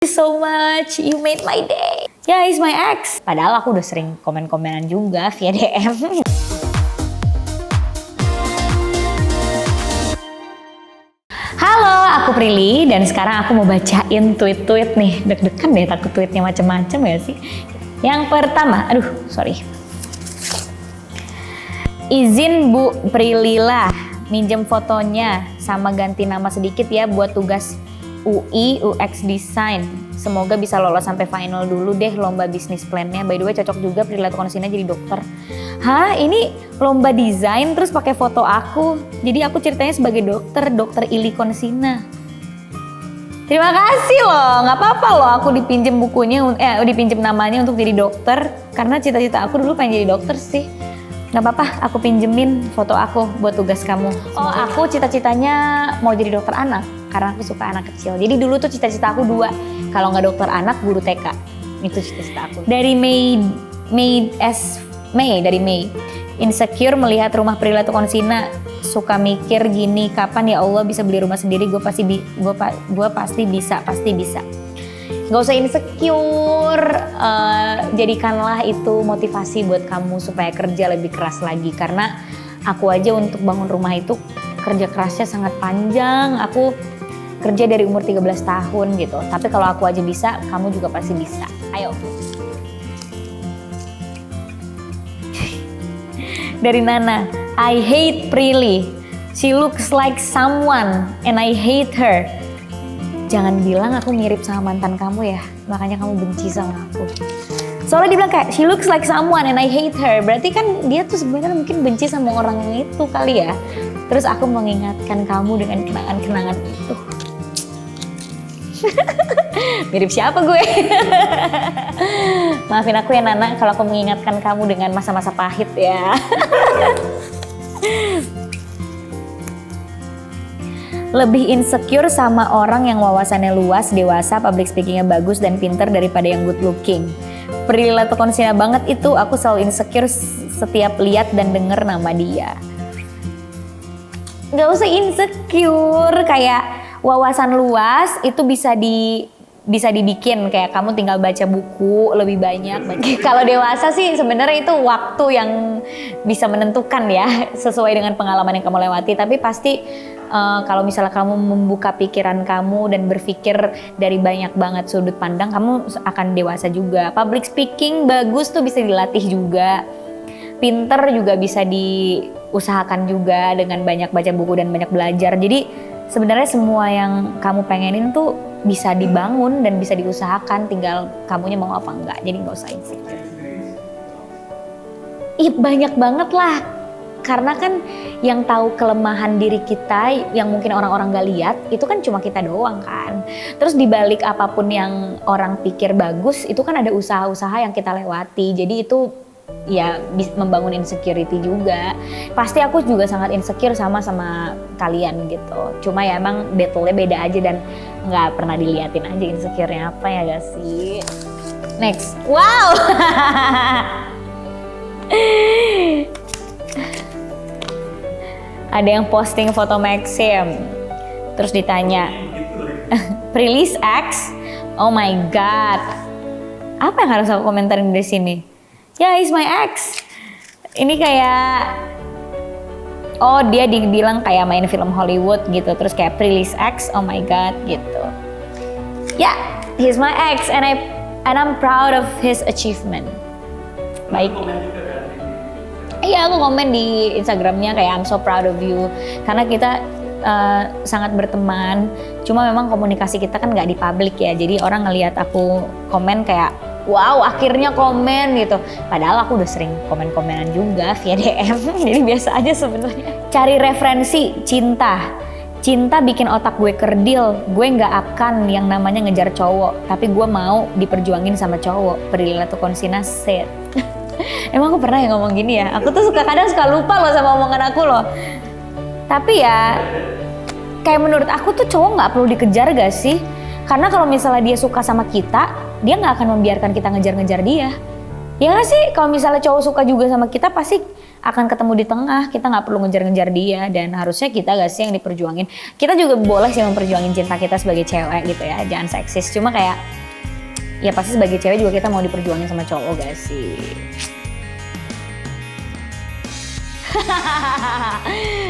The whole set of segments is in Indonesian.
You so much, you made my day. Yeah, he's my ex. Padahal aku udah sering komen-komenan juga via DM. Halo, aku Prilly dan sekarang aku mau bacain tweet-tweet nih. Deg-degan deh, takut tweetnya macem-macem ya sih. Yang pertama, izin Bu Prilila, minjem fotonya sama ganti nama sedikit ya buat tugas UI UX Design. Semoga bisa lolos sampai final dulu deh lomba bisnis plan-nya. By the way cocok juga Prilly Latukonsina jadi dokter. Hah, ini lomba desain terus pakai foto aku. Jadi aku ceritanya sebagai dokter Ili Konsina. Terima kasih loh, nggak apa-apa loh aku dipinjem bukunya, dipinjem namanya untuk jadi dokter. Karena cita-cita aku dulu pengen jadi dokter sih. Nggak apa-apa, aku pinjemin foto aku buat tugas kamu. Oh, aku cita-citanya mau jadi dokter anak karena aku suka anak kecil. Jadi dulu tuh cita-cita aku 2, kalau nggak dokter anak, guru TK. Itu cita-cita aku. Dari May. Insecure melihat rumah Prilly Latukonsina, suka mikir gini, kapan ya Allah bisa beli rumah sendiri? Gue pasti bisa. Gak usah insecure, jadikanlah itu motivasi buat kamu supaya kerja lebih keras lagi. Karena aku aja untuk bangun rumah itu kerja kerasnya sangat panjang. Aku kerja dari umur 13 tahun gitu. Tapi kalau aku aja bisa, kamu juga pasti bisa. Ayo. Dari Nana, I hate Prilly. She looks like someone and I hate her. Jangan bilang aku mirip sama mantan kamu ya, makanya kamu benci sama aku. Soalnya dia bilang kayak, she looks like someone and I hate her. Berarti kan dia tuh sebenarnya mungkin benci sama orang itu kali ya. Terus aku mengingatkan kamu dengan kenangan-kenangan itu. Mirip siapa gue? Maafin aku ya Nana kalau aku mengingatkan kamu dengan masa-masa pahit ya. Lebih insecure sama orang yang wawasannya luas, dewasa, public speakingnya bagus dan pinter daripada yang good looking. Prilly Latukonsina banget itu, aku selalu insecure setiap lihat dan denger nama dia. Gak usah insecure, kayak wawasan luas itu bisa dibikin, kayak kamu tinggal baca buku lebih banyak. Kalau dewasa sih sebenarnya itu waktu yang bisa menentukan ya, sesuai dengan pengalaman yang kamu lewati. Tapi pasti kalau misalnya kamu membuka pikiran kamu dan berpikir dari banyak banget sudut pandang, kamu akan dewasa juga. Public speaking bagus tuh bisa dilatih juga. Pinter juga bisa diusahakan juga dengan banyak baca buku dan banyak belajar. Jadi sebenarnya semua yang kamu pengenin tuh bisa dibangun dan bisa diusahakan, tinggal kamunya mau apa enggak. Jadi nggak usah insecure. Ih, banyak banget lah. Karena kan yang tahu kelemahan diri kita yang mungkin orang-orang gak lihat itu kan cuma kita doang kan. Terus dibalik apapun yang orang pikir bagus itu kan ada usaha-usaha yang kita lewati. Jadi itu ya membangun insecurity juga. Pasti aku juga sangat insecure sama kalian gitu. Cuma ya emang battle-nya beda aja dan nggak pernah diliatin aja insecure-nya apa ya gak sih. Next, wow. Ada yang posting foto Maxim, terus ditanya, Prilly's ex? Oh my god. Apa yang harus aku komentarin dari sini? Ya, he's my ex. Ini kayak, oh dia dibilang kayak main film Hollywood gitu, terus kayak Prilly's ex, oh my god gitu. Ya, he's my ex and I'm proud of his achievement. Baik. Iya, aku komen di Instagramnya kayak I'm so proud of you. Karena kita sangat berteman. Cuma memang komunikasi kita kan nggak di publik ya. Jadi orang ngelihat aku komen kayak, wow akhirnya komen gitu. Padahal aku udah sering komen-komenan juga via DM. Jadi biasa aja sebenarnya. Cari referensi cinta. Cinta bikin otak gue kerdil. Gue nggak akan yang namanya ngejar cowok. Tapi gue mau diperjuangin sama cowok. Prilly Latukonsina said. Emang aku pernah ya ngomong gini ya? Aku tuh kadang suka lupa loh sama omongan aku loh. Tapi ya, kayak menurut aku tuh cowok nggak perlu dikejar gak sih? Karena kalau misalnya dia suka sama kita, dia nggak akan membiarkan kita ngejar-ngejar dia. Ya nggak sih? Kalau misalnya cowok suka juga sama kita, pasti akan ketemu di tengah. Kita nggak perlu ngejar-ngejar dia, dan harusnya kita gak sih yang diperjuangin. Kita juga boleh sih memperjuangin cinta kita sebagai cewek gitu ya, jangan seksis. Cuma kayak ya pasti sebagai cewek juga kita mau diperjuangin sama cowok gak sih?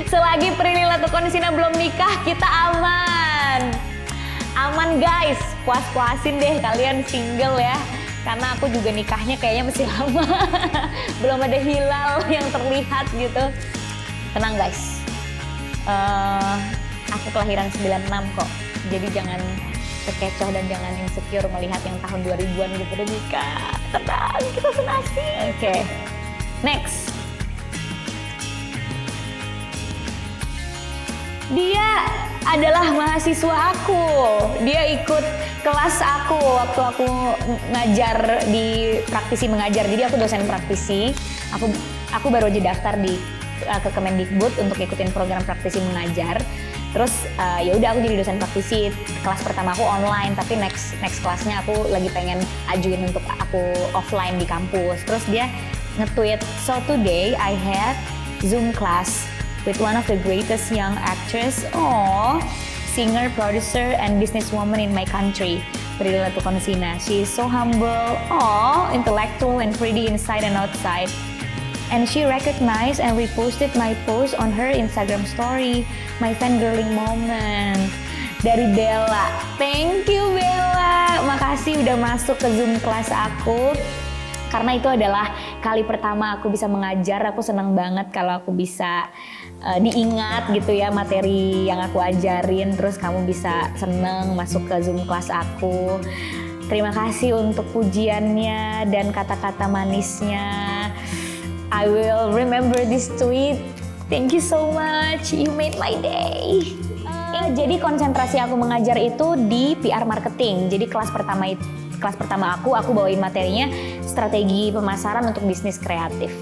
Selagi Prilly Latukonsina belum nikah, kita aman. Aman guys, puas-puasin deh kalian single ya. Karena aku juga nikahnya kayaknya masih lama. Belum ada hilal yang terlihat gitu. Tenang guys, aku kelahiran 96 kok. Jadi jangan terkecoh dan jangan insecure melihat yang tahun 2000-an gitu udah nikah. Tenang, kita senasib. Oke, next. Dia adalah mahasiswa aku. Dia ikut kelas aku waktu aku ngajar di praktisi mengajar. Jadi aku dosen praktisi. Aku baru aja daftar ke Kemendikbud untuk ikutin program praktisi mengajar. Terus ya udah aku jadi dosen praktisi. Kelas pertama aku online, tapi next kelasnya aku lagi pengen ajuin untuk aku offline di kampus. Terus dia nge-tweet, "So today I had Zoom class with one of the greatest young actress, singer, producer, and businesswoman in my country, Prilly Latukonsina. She is so humble, intellectual, and pretty inside and outside. And she recognized and reposted my post on her Instagram story. My fangirling moment." Dari Bella. Thank you Bella. Makasih udah masuk ke Zoom kelas aku. Karena itu adalah kali pertama aku bisa mengajar. Aku senang banget kalau aku bisa diingat gitu ya materi yang aku ajarin. Terus kamu bisa seneng masuk ke Zoom kelas aku. Terima kasih untuk pujiannya dan kata-kata manisnya. I will remember this tweet. Thank you so much. You made my day. Jadi konsentrasi aku mengajar itu di PR marketing. Jadi kelas pertama aku bawain materinya strategi pemasaran untuk bisnis kreatif.